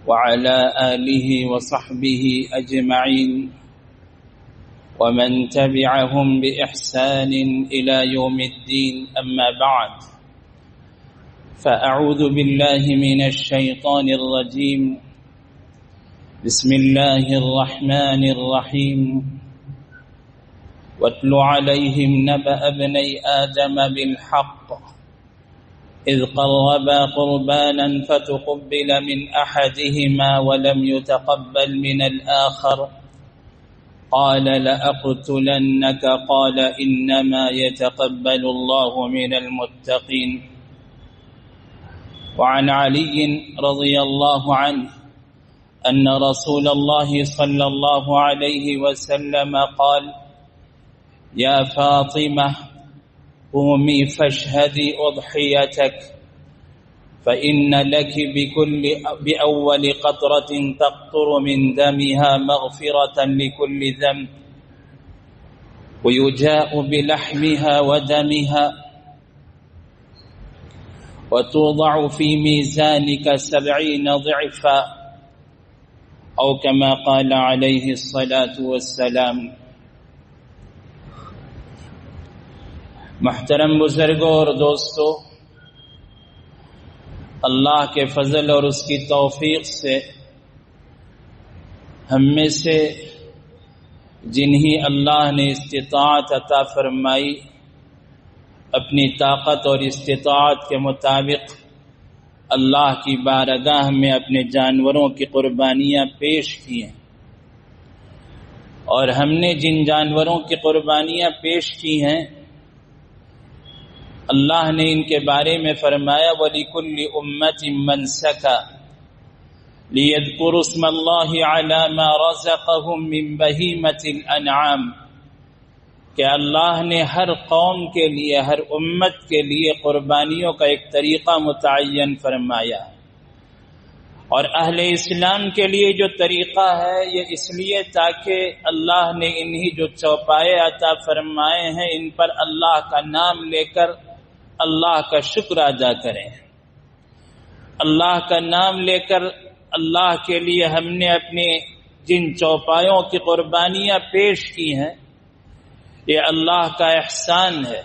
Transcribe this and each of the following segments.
وعلى آله وصحبه أجمعين ومن تبعهم بإحسان إلى يوم الدين. أما بعد، فأعوذ بالله من الشيطان الرجيم. بسم الله الرحمن الرحيم. واتل عليهم نبأ ابني آدم بالحق إذ قربا قربانا فتقبل من أحدهما ولم يتقبل من الآخر قال لأقتلنك قال إنما يتقبل الله من المتقين. وعن علي رضي الله عنه أن رسول الله صلى الله عليه وسلم قال: يا فاطمة قومي فاشهدي أضحيتك فإن لك بأول قطرة تقطر من دمها مغفرة لكل ذنب ويجاء بلحمها ودمها وتوضع في ميزانك 70 ضعفا أو كما قال عليه الصلاة والسلام. محترم بزرگوں اور دوستو، اللہ کے فضل اور اس کی توفیق سے ہم میں سے جنہیں اللہ نے استطاعت عطا فرمائی، اپنی طاقت اور استطاعت کے مطابق اللہ کی بارگاہ میں اپنے جانوروں کی قربانیاں پیش کی ہیں، اور ہم نے جن جانوروں کی قربانیاں پیش کی ہیں اللہ نے ان کے بارے میں فرمایا: وَلِكُلِّ أُمَّةٍ مَنْسَكًا لِيَذْكُرُوا اسْمَ اللَّهِ عَلَى مَا رَزَقَهُم مِّن بَهِيمَةِ الْأَنْعَامِ، کہ اللہ نے ہر قوم کے لیے، ہر امت کے لیے قربانیوں کا ایک طریقہ متعین فرمایا، اور اہل اسلام کے لیے جو طریقہ ہے یہ اس لیے تاکہ اللہ نے انہی جو چوپائے عطا فرمائے ہیں ان پر اللہ کا نام لے کر اللہ کا شکر ادا کریں۔ اللہ کا نام لے کر اللہ کے لیے ہم نے اپنے جن چوپایوں کی قربانیاں پیش کی ہیں یہ اللہ کا احسان ہے،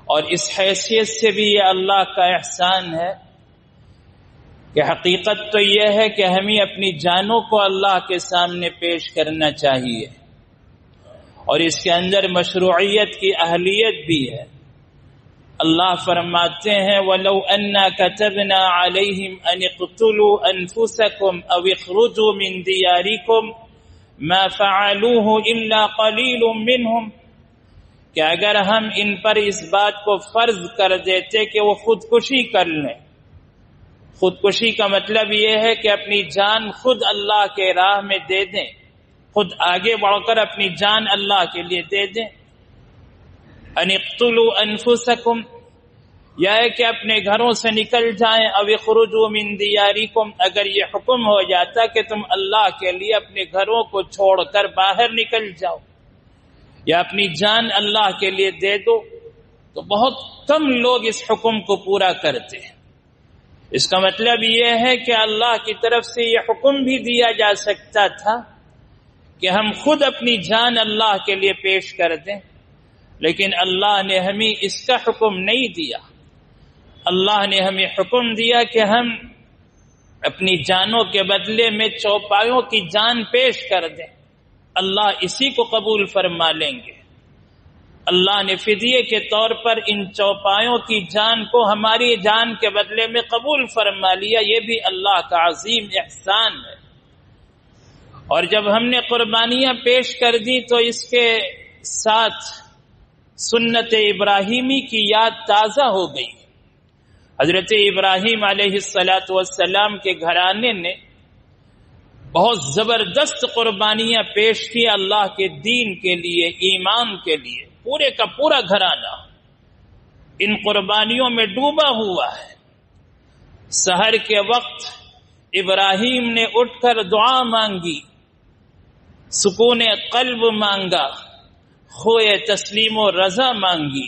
اور اس حیثیت سے بھی یہ اللہ کا احسان ہے کہ حقیقت تو یہ ہے کہ ہمیں اپنی جانوں کو اللہ کے سامنے پیش کرنا چاہیے، اور اس کے اندر مشروعیت کی اہلیت بھی ہے۔ اللہ فرماتے ہیں: وَلَوْ أَنَّا كَتَبْنَا عَلَيْهِمْ أَنِ اقْتُلُوا أَنفُسَكُمْ أَوْ اخْرُجُوا مِنْ دِيَارِكُمْ مَا فَعَلُوهُ إِلَّا قَلِيلٌ مِّنْهُمْ، کہ اگر ہم ان پر اس بات کو فرض کر دیتے کہ وہ خودکشی کر لیں۔ خودکشی کا مطلب یہ ہے کہ اپنی جان خود اللہ کے راہ میں دے دیں، خود آگے بڑھ کر اپنی جان اللہ کے لیے دے دیں۔ ان اقتلوا انفسکم، یا ہے کہ اپنے گھروں سے نکل جائیں، او اخرجوا من دیارکم، اگر یہ حکم ہو جاتا کہ تم اللہ کے لیے اپنے گھروں کو چھوڑ کر باہر نکل جاؤ یا اپنی جان اللہ کے لیے دے دو، تو بہت کم لوگ اس حکم کو پورا کرتے ہیں۔ اس کا مطلب یہ ہے کہ اللہ کی طرف سے یہ حکم بھی دیا جا سکتا تھا کہ ہم خود اپنی جان اللہ کے لیے پیش کر دیں، لیکن اللہ نے ہمیں اس کا حکم نہیں دیا۔ اللہ نے ہمیں حکم دیا کہ ہم اپنی جانوں کے بدلے میں چوپایوں کی جان پیش کر دیں، اللہ اسی کو قبول فرما لیں گے۔ اللہ نے فدیے کے طور پر ان چوپایوں کی جان کو ہماری جان کے بدلے میں قبول فرما لیا، یہ بھی اللہ کا عظیم احسان ہے۔ اور جب ہم نے قربانیاں پیش کر دی تو اس کے ساتھ سنت ابراہیمی کی یاد تازہ ہو گئی۔ حضرت ابراہیم علیہ السلام کے گھرانے نے بہت زبردست قربانیاں پیش کی اللہ کے دین کے لیے، ایمان کے لیے، پورے کا پورا گھرانہ ان قربانیوں میں ڈوبا ہوا ہے۔ سحر کے وقت ابراہیم نے اٹھ کر دعا مانگی، سکون قلب مانگا، خوئے تسلیم و رضا مانگی۔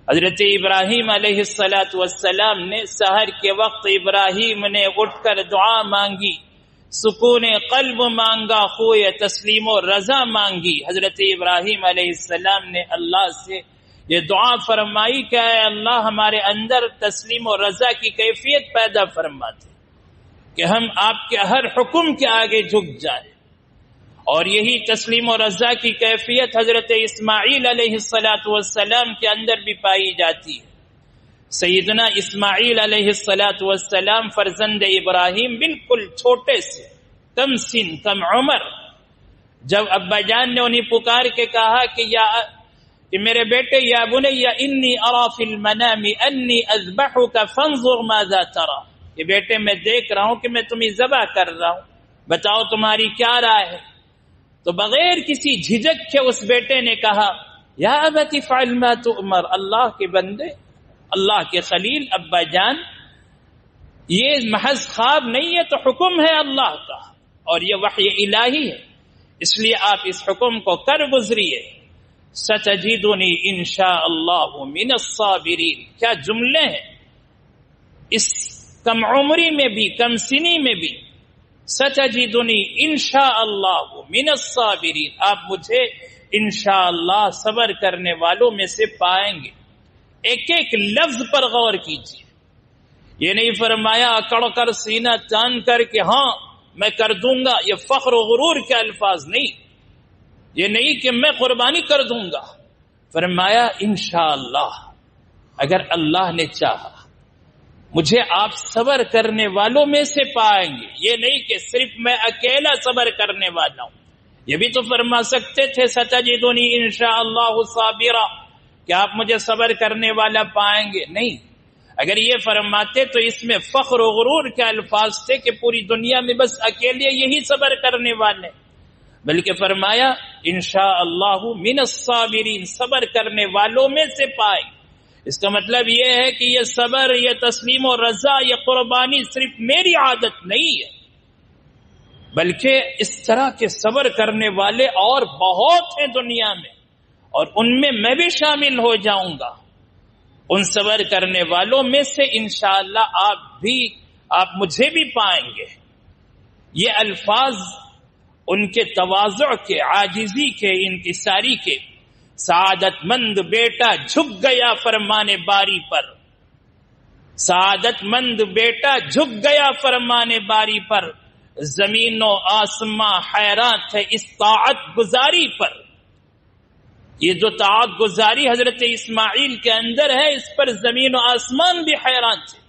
حضرت ابراہیم علیہ السلام نے سحر کے وقت ابراہیم نے اٹھ کر دعا مانگی، سکون قلب مانگا، خوئے تسلیم و رضا مانگی۔ حضرت ابراہیم علیہ السلام نے اللہ سے یہ دعا فرمائی کہ اے اللہ ہمارے اندر تسلیم و رضا کی کیفیت پیدا فرما دے کہ ہم آپ کے ہر حکم کے آگے جھک جائیں۔ اور یہی تسلیم و رضا کی کیفیت حضرت اسماعیل علیہ السلام کے اندر بھی پائی جاتی ہے۔ سیدنا اسماعیل علیہ السلام فرزند ابراہیم بالکل چھوٹے سے، کم سن کم عمر، جب ابا جان نے انہیں پکار کے کہا کہ میرے بیٹے یا بنی انی ارا فی المنام انی اذبحک فانظر ماذا ترى، کہ بیٹے میں دیکھ رہا ہوں کہ میں تمہیں ذبح کر رہا ہوں، بتاؤ تمہاری کیا رائے ہے؟ تو بغیر کسی جھجک کے اس بیٹے نے کہا یا ابت افعل ما تؤمر، اللہ کے بندے، اللہ کے خلیل ابا جان، یہ محض خواب نہیں ہے، تو حکم ہے اللہ کا اور یہ وحی الہی ہے، اس لیے آپ اس حکم کو کر گزریے۔ ستجدنی انشاء اللہ من الصابرین، کیا جملے ہیں اس کم عمری میں بھی، کم سنی میں بھی۔ ستجدنی انشاء اللہ من الصابرین، آپ مجھے انشاءاللہ صبر کرنے والوں میں سے پائیں گے۔ ایک ایک لفظ پر غور کیجیے، یہ نہیں فرمایا اکڑ کر سینہ تان کر کے ہاں میں کر دوں گا، یہ فخر و غرور کے الفاظ نہیں، یہ نہیں کہ میں قربانی کر دوں گا، فرمایا انشاءاللہ اگر اللہ نے چاہا مجھے آپ صبر کرنے والوں میں سے پائیں گے۔ یہ نہیں کہ صرف میں اکیلا صبر کرنے والا ہوں، یہ بھی تو فرما سکتے تھے ستجدنی انشاءاللہ صابرا، کہ آپ مجھے صبر کرنے والا پائیں گے، نہیں، اگر یہ فرماتے تو اس میں فخر و غرور کے الفاظ تھے کہ پوری دنیا میں بس اکیلے یہی صبر کرنے والے، بلکہ فرمایا انشاءاللہ من الصابرین، صبر کرنے والوں میں سے پائیں۔ اس کا مطلب یہ ہے کہ یہ صبر، یہ تسلیم و رضا، یہ قربانی صرف میری عادت نہیں ہے، بلکہ اس طرح کے صبر کرنے والے اور بہت ہیں دنیا میں، اور ان میں میں بھی شامل ہو جاؤں گا۔ ان صبر کرنے والوں میں سے انشاءاللہ آپ مجھے بھی پائیں گے۔ یہ الفاظ ان کے تواضع کے، عاجزی کے، انکساری کے۔ سعادت مند بیٹا جھک گیا فرمانے باری پر، سعادت مند بیٹا جھک گیا فرمانے باری پر، زمین و آسماں حیران تھے اس طاعت گزاری پر۔ یہ جو طاعت گزاری حضرت اسماعیل کے اندر ہے، اس پر زمین و آسمان بھی حیران تھے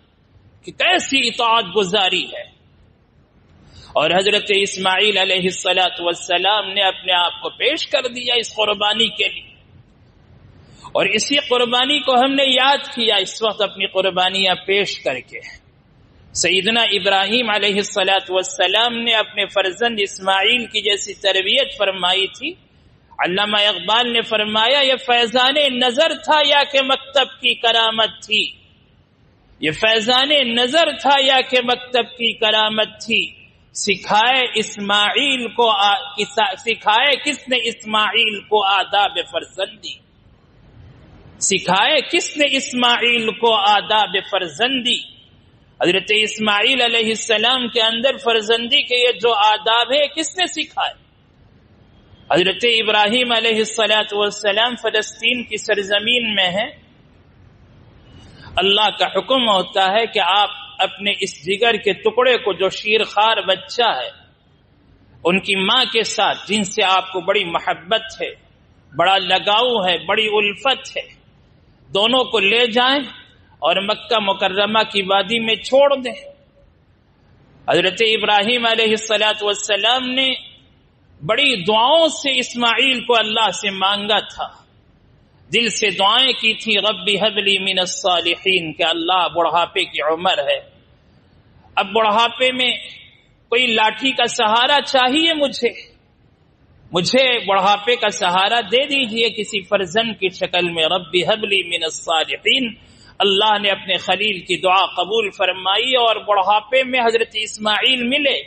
کہ کیسی اطاعت گزاری ہے۔ اور حضرت اسماعیل علیہ السلام نے اپنے آپ کو پیش کر دیا اس قربانی کے لیے، اور اسی قربانی کو ہم نے یاد کیا اس وقت اپنی قربانیاں پیش کر کے۔ سیدنا ابراہیم علیہ السلام نے اپنے فرزند اسماعیل کی جیسی تربیت فرمائی تھی، علامہ اقبال نے فرمایا یہ فیضان نظر تھا یا کہ مکتب کی کرامت تھی، یہ فیضان نظر تھا یا کہ مکتب کی کرامت تھی، سکھائے کس نے اسماعیل کو آداب فرزندی، سکھائے کس نے اسماعیل کو آداب فرزندی۔ حضرت اسماعیل علیہ السلام کے اندر فرزندی کے یہ جو آداب ہے کس نے سکھائے؟ حضرت ابراہیم علیہ السلام فلسطین کی سرزمین میں ہیں، اللہ کا حکم ہوتا ہے کہ آپ اپنے اس جگر کے ٹکڑے کو، جو شیرخوار بچہ ہے، ان کی ماں کے ساتھ جن سے آپ کو بڑی محبت ہے، بڑا لگاؤ ہے، بڑی الفت ہے، دونوں کو لے جائیں اور مکہ مکرمہ کی وادی میں چھوڑ دیں۔ حضرت ابراہیم علیہ السلام نے بڑی دعاؤں سے اسماعیل کو اللہ سے مانگا تھا، دل سے دعائیں کی تھی، رب ہب لی من الصالحین، کہ اللہ بڑھاپے کی عمر ہے، اب بڑھاپے میں کوئی لاٹھی کا سہارا چاہیے، مجھے بڑھاپے کا سہارا دے دیجئے کسی فرزند کی شکل میں، رب ہب لی من الصالحین۔ اللہ نے اپنے خلیل کی دعا قبول فرمائی اور بڑھاپے میں حضرت اسماعیل ملے۔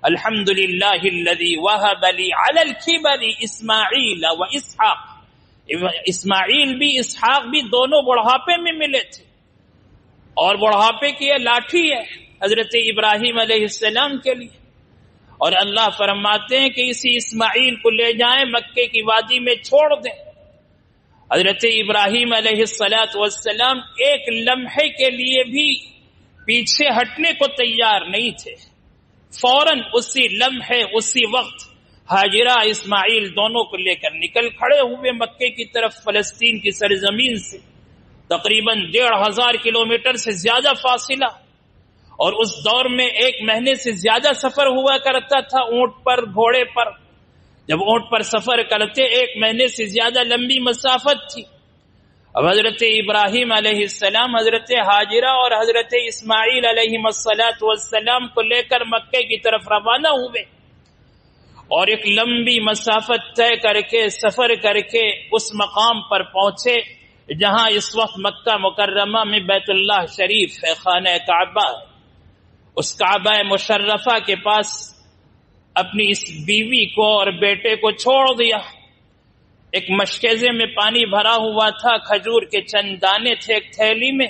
الحمدللہ الذی وہب لی علی الکبر اسماعیل و اسحاق، اسماعیل بھی اسحاق بھی دونوں بڑھاپے میں ملے تھے، اور بڑھاپے کی یہ لاٹھی ہے حضرت ابراہیم علیہ السلام کے لیے، اور اللہ فرماتے ہیں کہ اسی اسماعیل کو لے جائیں مکے کی وادی میں چھوڑ دیں۔ حضرت ابراہیم علیہ السلام ایک لمحے کے لیے بھی پیچھے ہٹنے کو تیار نہیں تھے، فوراً اسی لمحے اسی وقت ہاجرہ اسماعیل دونوں کو لے کر نکل کھڑے ہوئے مکے کی طرف، فلسطین کی سرزمین سے تقریباً 1500 کلومیٹر سے زیادہ فاصلہ، اور اس دور میں 1 مہینے سے زیادہ سفر ہوا کرتا تھا اونٹ پر، گھوڑے پر۔ جب اونٹ پر سفر کرتے 1 مہینے سے زیادہ لمبی مسافت تھی۔ اب حضرت ابراہیم علیہ السلام حضرت ہاجرہ اور حضرت اسماعیل علیہ السلام کو لے کر مکے کی طرف روانہ ہوئے، اور ایک لمبی مسافت طے کر کے سفر کر کے اس مقام پر پہنچے جہاں اس وقت مکہ مکرمہ میں بیت اللہ شریف ہے، خانہ کعبہ ہے۔ اس کعبہ مشرفہ کے پاس اپنی اس بیوی کو اور بیٹے کو چھوڑ دیا۔ ایک مشکیزے میں پانی بھرا ہوا تھا، کھجور کے چند دانے تھے ایک تھیلی میں،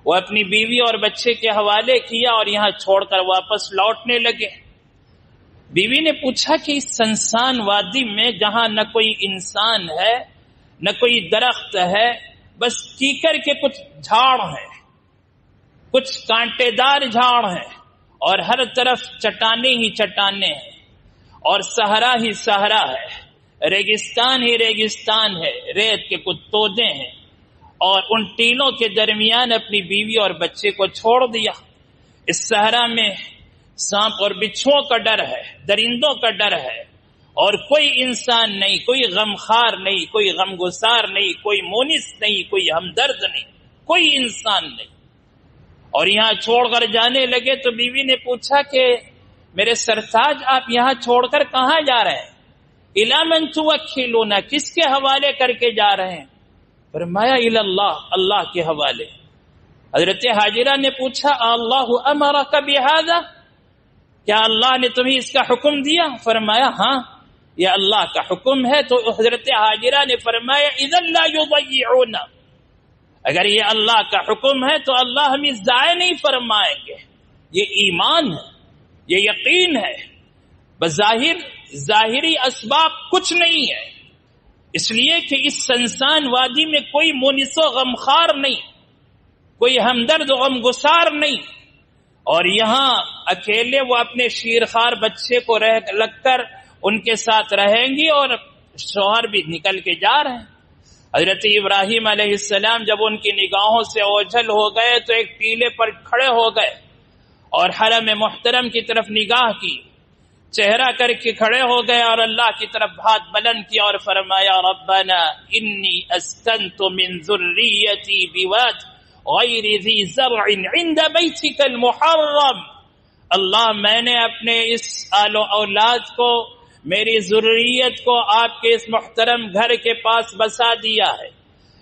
وہ اپنی بیوی اور بچے کے حوالے کیا اور یہاں چھوڑ کر واپس لوٹنے لگے۔ بیوی نے پوچھا کہ اس سنسان وادی میں جہاں نہ کوئی انسان ہے نہ کوئی درخت ہے، بس کیکر کے کچھ جھاڑ ہیں، کچھ کانٹے دار جھاڑ ہیں، اور ہر طرف چٹانیں ہی چٹانیں ہیں، اور صحرا ہی صحرا ہے، ریگستان ہی ریگستان ہے، ریت کے کچھ تودے ہیں، اور ان ٹیلوں کے درمیان اپنی بیوی اور بچے کو چھوڑ دیا۔ اس صحرا میں سانپ اور بچھوؤں کا ڈر ہے، درندوں کا ڈر ہے، اور کوئی انسان نہیں، کوئی غمخوار نہیں، کوئی غمگسار نہیں، کوئی مونس نہیں، کوئی ہمدرد نہیں، کوئی انسان نہیں۔ اور یہاں چھوڑ کر جانے لگے تو بیوی نے پوچھا کہ میرے سرتاج آپ یہاں چھوڑ کر کہاں جا رہے ہیں؟ اِلَى مَن تُوَكِّلُونَ، کس کے حوالے کر کے جا رہے ہیں؟ فرمایا اِلَى اللَّهِ، اللہ کے حوالے۔ حضرت حاجرہ نے پوچھا اللَّهُ أَمَرَكَ بِهَذَا، کیا اللہ نے تمہیں اس کا حکم دیا؟ فرمایا ہاں یہ اللہ کا حکم ہے۔ تو حضرت حاجرہ نے فرمایا اِذًا لَا يُضَيِّعُونَ، اگر یہ اللہ کا حکم ہے تو اللہ ہمیں ضائع نہیں فرمائیں گے۔ یہ ایمان ہے، یہ یقین ہے، بظاہر ظاہری اسباب کچھ نہیں ہے، اس لیے کہ اس سنسان وادی میں کوئی مونس و غمخوار نہیں، کوئی ہمدرد و غمگسار نہیں، اور یہاں اکیلے وہ اپنے شیرخوار بچے کو رکھ کر ان کے ساتھ رہیں گی، اور شوہر بھی نکل کے جا رہے ہیں۔ حضرت ابراہیم علیہ السلام جب ان کی نگاہوں سے اوجھل ہو گئے تو ایک ٹیلے پر کھڑے ہو گئے اور حرم محترم کی طرف نگاہ کی، چہرہ کر کے کھڑے ہو گئے اور اللہ کی طرف ہاتھ بلند کیا اور فرمایا ربنا انی اسکنت من ذریتی بواد غیر ذی زرع عند بیتک المحرم، اللہ میں نے اپنے اس آل و اولاد کو، میری ذریت کو آپ کے اس محترم گھر کے پاس بسا دیا ہے،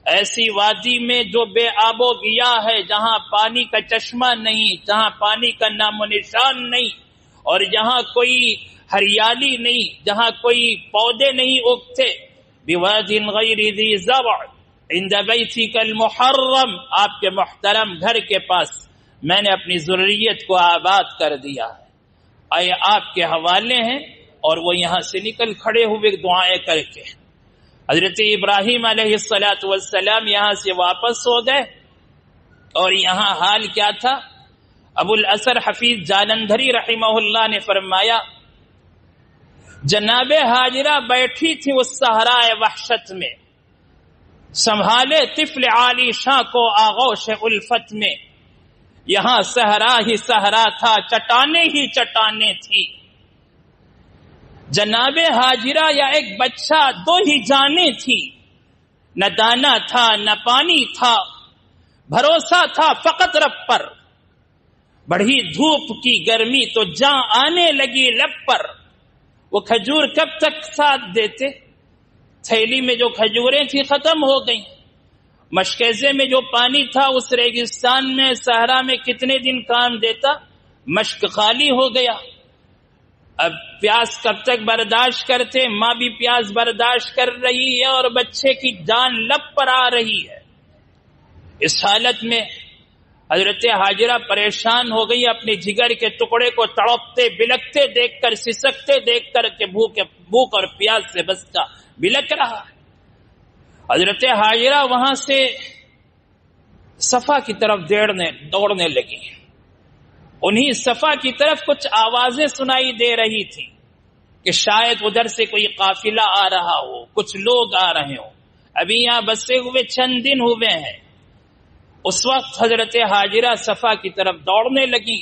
ایسی وادی میں جو بے آب و گیا ہے، جہاں پانی کا چشمہ نہیں، جہاں پانی کا نام و نشان نہیں، اور جہاں کوئی ہریالی نہیں، جہاں کوئی پودے نہیں اگتے، بواد غیر ذی زرع عند بیتک المحرم، آپ کے محترم گھر کے پاس میں نے اپنی ذریت کو آباد کر دیا ہے، آئے آپ کے حوالے ہیں۔ اور وہ یہاں سے نکل کھڑے ہوئے دعائیں کر کے۔ حضرت ابراہیم علیہ السلام یہاں سے واپس ہو گئے، اور یہاں حال کیا تھا؟ ابو الاثر حفیظ جالندھری رحمہ اللہ نے فرمایا جناب ہاجرہ بیٹھی تھی اس صحرائے وحشت میں، سنبھالے طفل عالی شاہ کو آغوش الفت میں، یہاں صحرا ہی صحرا تھا، چٹانیں ہی چٹانیں تھی، جناب ہاجرہ یا ایک بچہ، دو ہی جانیں تھی، نہ دانا تھا نہ پانی تھا، بھروسہ تھا فقط رب پر، بڑھی دھوپ کی گرمی تو جاں آنے لگی لب پر، وہ کھجور کب تک ساتھ دیتے؟ تھیلی میں جو کھجوریں تھی ختم ہو گئیں، مشکیزے میں جو پانی تھا اس ریگستان میں صحرا میں کتنے دن کام دیتا؟ مشک خالی ہو گیا، اب پیاس کب تک برداشت کرتے؟ ماں بھی پیاس برداشت کر رہی ہے اور بچے کی جان لب پر آ رہی ہے۔ اس حالت میں حضرت ہاجرہ پریشان ہو گئی، اپنے جگر کے ٹکڑے کو تڑپتے بلکتے دیکھ کر، سسکتے دیکھ کر کہ بھوک اور پیاس سے بچہ بلک رہا ہے۔ حضرت ہاجرہ وہاں سے صفا کی طرف دوڑنے لگی۔ انہی صفا کی طرف کچھ آوازیں سنائی دے رہی تھی کہ شاید ادھر سے کوئی قافلہ آ رہا ہو، کچھ لوگ آ رہے ہوں، ابھی یہاں بسے ہوئے چند دن ہوئے ہیں۔ اس وقت حضرت ہاجرہ صفا کی طرف دوڑنے لگی۔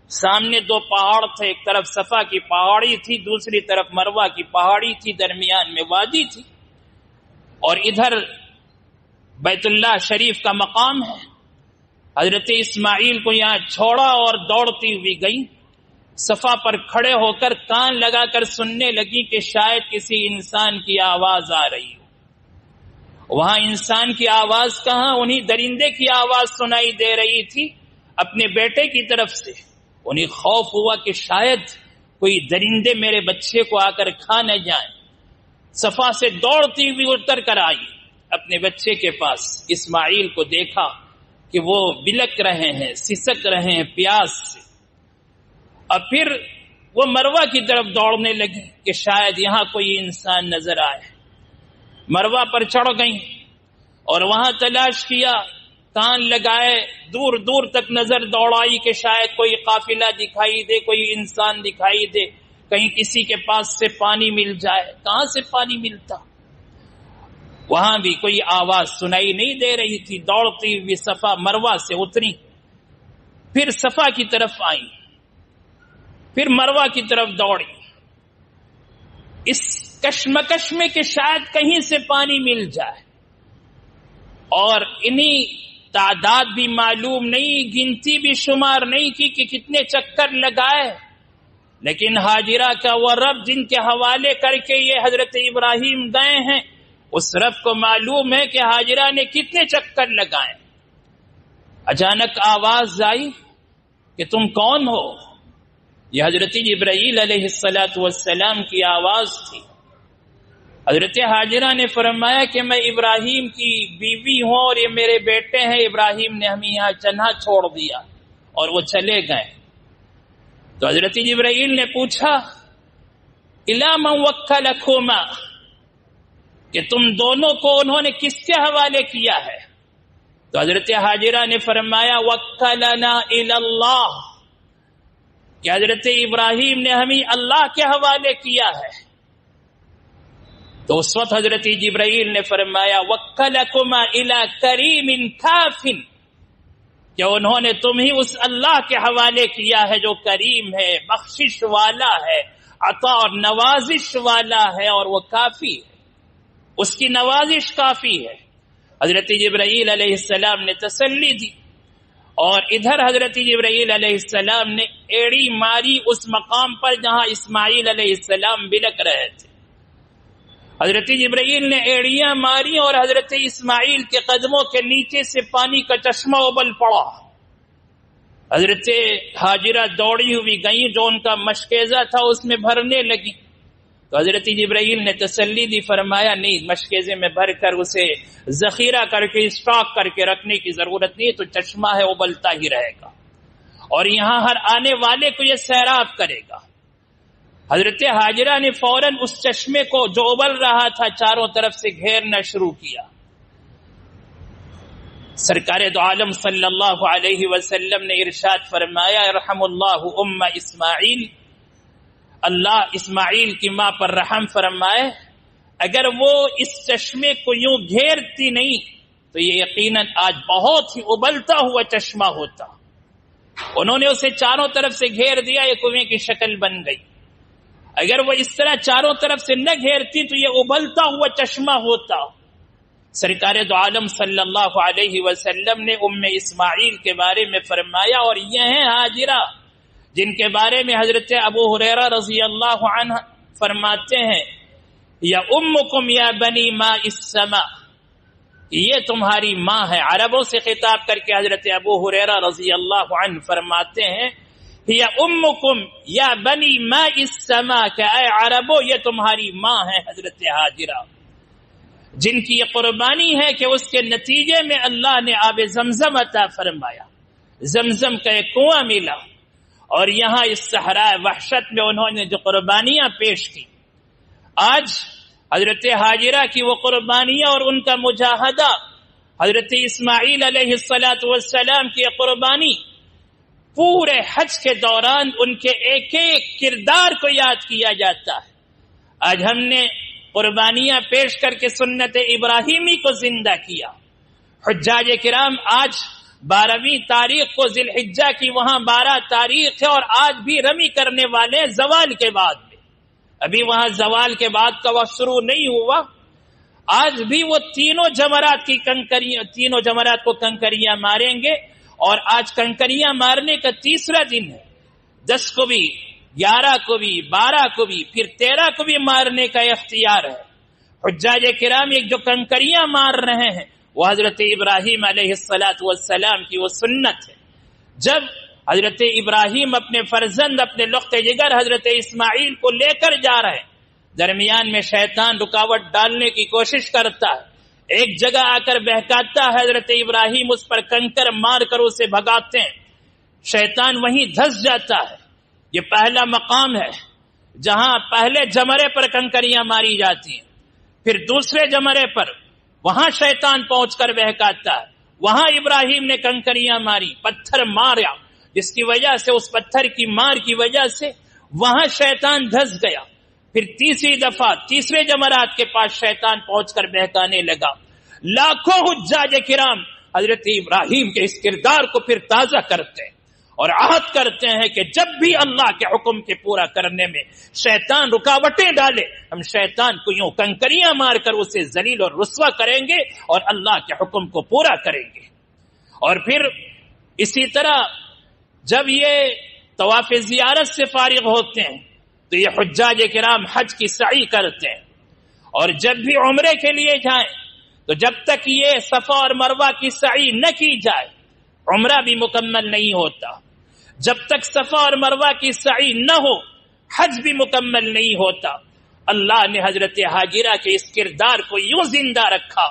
سامنے دو پہاڑ تھے، ایک طرف صفا کی پہاڑی تھی، دوسری طرف مروہ کی پہاڑی تھی، درمیان میں وادی تھی، اور ادھر بیت اللہ شریف کا مقام ہے۔ حضرت اسماعیل کو یہاں چھوڑا اور دوڑتی ہوئی گئی، صفا پر کھڑے ہو کر کان لگا کر سننے لگی کہ شاید کسی انسان کی آواز آ رہی ہو۔ وہاں انسان کی آواز کہاں، انہی درندے کی آواز سنائی دے رہی تھی اپنے بیٹے کی طرف سے۔ انہیں خوف ہوا کہ شاید کوئی درندے میرے بچے کو آ کر کھا نہ جائیں۔ صفا سے دوڑتی ہوئی اتر کر آئی اپنے بچے کے پاس۔ اسماعیل کو دیکھا کہ وہ بلک رہے ہیں، سسک رہے ہیں پیاس سے، اور پھر وہ مروہ کی طرف دوڑنے لگی کہ شاید یہاں کوئی انسان نظر آئے۔ مروہ پر چڑھ گئیں اور وہاں تلاش کیا، کان لگائے، دور دور تک نظر دوڑائی کہ شاید کوئی قافلہ دکھائی دے، کوئی انسان دکھائی دے، کہیں کسی کے پاس سے پانی مل جائے۔ کہاں سے پانی ملتا؟ وہاں بھی کوئی آواز سنائی نہیں دے رہی تھی۔ دوڑتی ہوئی صفا مروہ سے اتری، پھر صفا کی طرف آئی، پھر مروہ کی طرف دوڑی، اس کشمکش میں کہ شاید کہیں سے پانی مل جائے، اور انہی تعداد بھی معلوم نہیں، گنتی بھی شمار نہیں کی کہ کتنے چکر لگائے، لیکن ہاجرہ کا وہ رب جن کے حوالے کر کے یہ حضرت ابراہیم گئے ہیں، اس رب کو معلوم ہے کہ ہاجرہ نے کتنے چکر لگائے۔ اچانک آواز آئی کہ تم کون ہو؟ یہ حضرت جبرائیل علیہ السلام کی آواز تھی۔ حضرت ہاجرہ نے فرمایا کہ میں ابراہیم کی بیوی ہوں اور یہ میرے بیٹے ہیں، ابراہیم نے ہمیں یہاں چنہا چھوڑ دیا اور وہ چلے گئے۔ تو حضرت جبرائیل نے پوچھا اِلَى مَنْ وَكَّلَكُمَا، کہ تم دونوں کو انہوں نے کس کے حوالے کیا ہے؟ تو حضرت ہاجرہ نے فرمایا وَكَّلَنَا إِلَى اللَّهِ، کہ حضرت ابراہیم نے ہمیں اللہ کے حوالے کیا ہے۔ تو اس وقت حضرت جبرائیل نے فرمایا وَكَّلَكُمَا إِلَى كَرِيمٍ كَافٍ، کہ انہوں نے تمہیں اس اللہ کے حوالے کیا ہے جو کریم ہے، بخشش والا ہے، عطا اور نوازش والا ہے، اور وہ کافی ہے، اس کی نوازش کافی ہے۔ حضرت جبرائیل علیہ السلام نے تسلی دی، اور ادھر حضرت جبرائیل علیہ السلام نے ایڑی ماری اس مقام پر جہاں اسماعیل علیہ السلام بلک رہے تھے۔ حضرت جبرائیل نے ایڑیاں ماری اور حضرت اسماعیل کے قدموں کے نیچے سے پانی کا چشمہ ابل پڑا۔ حضرت ہاجرہ دوڑی ہوئی گئیں، جو ان کا مشکیزہ تھا اس میں بھرنے لگی۔ تو حضرت جبرائیل نے تسلی دی، فرمایا نہیں، مشکیزے میں بھر کر اسے ذخیرہ کر کے اسٹاک کر کے رکھنے کی ضرورت نہیں، تو چشمہ ہے ابلتا ہی رہے گا، اور یہاں ہر آنے والے کو یہ سیراب کرے گا۔ حضرت ہاجرہ نے فوراً اس چشمے کو جو ابل رہا تھا چاروں طرف سے گھیرنا شروع کیا۔ سرکار دو عالم صلی اللہ علیہ وسلم نے ارشاد فرمایا ارحم اللہ ام اسماعیل، اللہ اسماعیل کی ماں پر رحم فرمائے، اگر وہ اس چشمے کو یوں گھیرتی نہیں تو یہ یقیناً آج بہت ہی ابلتا ہوا چشمہ ہوتا۔ انہوں نے اسے چاروں طرف سے گھیر دیا، یہ کنویں کی شکل بن گئی۔ اگر وہ اس طرح چاروں طرف سے نہ گھیرتی تو یہ ابلتا ہوا چشمہ ہوتا۔ سرکار دو عالم صلی اللہ علیہ وسلم نے ام اسماعیل کے بارے میں فرمایا، اور یہ ہیں ہاجرہ جن کے بارے میں حضرت ابو ہریرہ رضی اللہ عنہ فرماتے ہیں یا امکم یا بنی ماء السماء، یہ تمہاری ماں ہے۔ عربوں سے خطاب کر کے حضرت ابو ہریرہ رضی اللہ عنہ فرماتے ہیں ہی امکم یا بنی ماء السما، کہ اے عربو یہ تمہاری ماں ہے حضرت ہاجرہ، جن کی یہ قربانی ہے کہ اس کے نتیجے میں اللہ نے آب زمزم عطا فرمایا، زمزم کا ایک کنواں ملا، اور یہاں اس صحرائے وحشت میں انہوں نے جو قربانیاں پیش کی، آج حضرت ہاجرہ کی وہ قربانیاں اور ان کا مجاہدہ، حضرت اسماعیل علیہ السلام کی قربانی، پورے حج کے دوران ان کے ایک ایک کردار کو یاد کیا جاتا ہے۔ آج ہم نے قربانیاں پیش کر کے سنت ابراہیمی کو زندہ کیا۔ حجاج کرام آج 12ویں تاریخ کو ذی الحجہ کی وہاں 12 تاریخ ہے، اور آج بھی رمی کرنے والے زوال کے بعد میں، ابھی وہاں زوال کے بعد کا وقت شروع نہیں ہوا، آج بھی وہ تینوں جمرات کو کنکریاں ماریں گے، اور آج کنکریاں مارنے کا 3را دن ہے، 10 کو بھی، 11 کو بھی، 12 کو بھی، پھر 13 کو بھی مارنے کا اختیار ہے۔ حجاج کرام ایک جو کنکریاں مار رہے ہیں وہ حضرت ابراہیم علیہ السلام کی وہ سنت ہے۔ جب حضرت ابراہیم اپنے فرزند، اپنے لقط جگر حضرت اسماعیل کو لے کر جا رہے ہیں، درمیان میں شیطان رکاوٹ ڈالنے کی کوشش کرتا ہے، ایک جگہ آ کر بہکاتا ہے، حضرت ابراہیم اس پر کنکر مار کر اسے بھگاتے ہیں، شیطان وہیں دھس جاتا ہے۔ یہ پہلا مقام ہے جہاں پہلے جمرے پر کنکریاں ماری جاتی ہیں، پھر دوسرے جمرے پر وہاں شیطان پہنچ کر بہکاتا ہے، وہاں ابراہیم نے کنکریاں ماری، پتھر مارا، جس کی وجہ سے اس پتھر کی مار کی وجہ سے وہاں شیطان دھس گیا۔ پھر تیسری دفعہ تیسرے جمرات کے پاس شیطان پہنچ کر بہکانے لگا۔ لاکھوں حجاج کرام حضرت ابراہیم کے اس کردار کو پھر تازہ کرتے ہیں اور عہد کرتے ہیں کہ جب بھی اللہ کے حکم کے پورا کرنے میں شیطان رکاوٹیں ڈالے، ہم شیطان کو یوں کنکریاں مار کر اسے ذلیل اور رسوا کریں گے اور اللہ کے حکم کو پورا کریں گے۔ اور پھر اسی طرح جب یہ طواف زیارت سے فارغ ہوتے ہیں تو یہ حجاج کرام حج کی سعی کرتے ہیں، اور جب بھی عمرے کے لیے جائیں تو جب تک یہ صفا اور مروہ کی سعی نہ کی جائے عمرہ بھی مکمل نہیں ہوتا، جب تک صفا اور مروہ کی سعی نہ ہو حج بھی مکمل نہیں ہوتا۔ اللہ نے حضرت ہاجرہ کے اس کردار کو یوں زندہ رکھا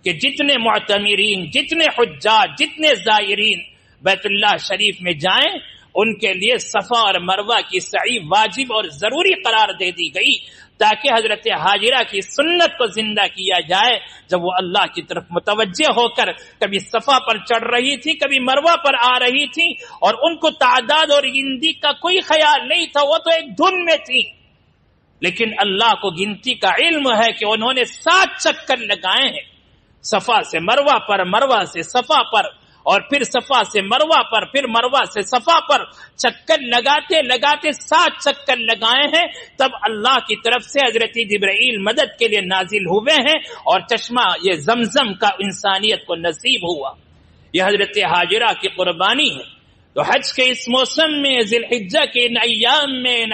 کہ جتنے معتمرین، جتنے حجاج، جتنے زائرین بیت اللہ شریف میں جائیں ان کے لیے صفا اور مروہ کی سعی واجب اور ضروری قرار دے دی گئی، تاکہ حضرت ہاجرہ کی سنت کو زندہ کیا جائے، جب وہ اللہ کی طرف متوجہ ہو کر کبھی صفا پر چڑھ رہی تھی، کبھی مروہ پر آ رہی تھی، اور ان کو تعداد اور گنتی کا کوئی خیال نہیں تھا، وہ تو ایک دھن میں تھی، لیکن اللہ کو گنتی کا علم ہے کہ انہوں نے 7 چکر لگائے ہیں، صفا سے مروہ پر، مروہ سے صفا پر، اور پھر صفا سے مروہ پر، پھر مروہ سے صفا پر، چکر لگاتے لگاتے 7 چکر لگائے ہیں، تب اللہ کی طرف سے حضرت جبرائیل مدد کے لیے نازل ہوئے ہیں اور چشمہ یہ زمزم کا انسانیت کو نصیب ہوا۔ یہ حضرت ہاجرہ کی قربانی ہے۔ تو حج کے اس موسم میں، ذی الحجہ کے ان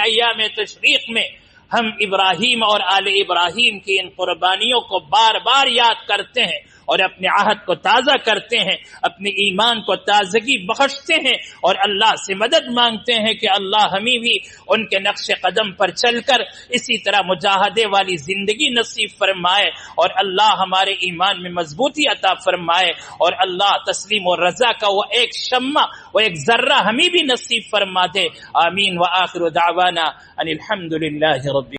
ایام تشریق میں ہم ابراہیم اور آل ابراہیم کی ان قربانیوں کو بار بار یاد کرتے ہیں اور اپنے عہد کو تازہ کرتے ہیں، اپنے ایمان کو تازگی بخشتے ہیں، اور اللہ سے مدد مانگتے ہیں کہ اللہ ہمیں بھی ان کے نقش قدم پر چل کر اسی طرح مجاہدے والی زندگی نصیب فرمائے، اور اللہ ہمارے ایمان میں مضبوطی عطا فرمائے، اور اللہ تسلیم و رضا کا وہ ایک شمع، وہ ایک ذرہ ہمیں بھی نصیب فرما دے۔ آمین۔ وآخر دعوانا ان الحمد للہ رب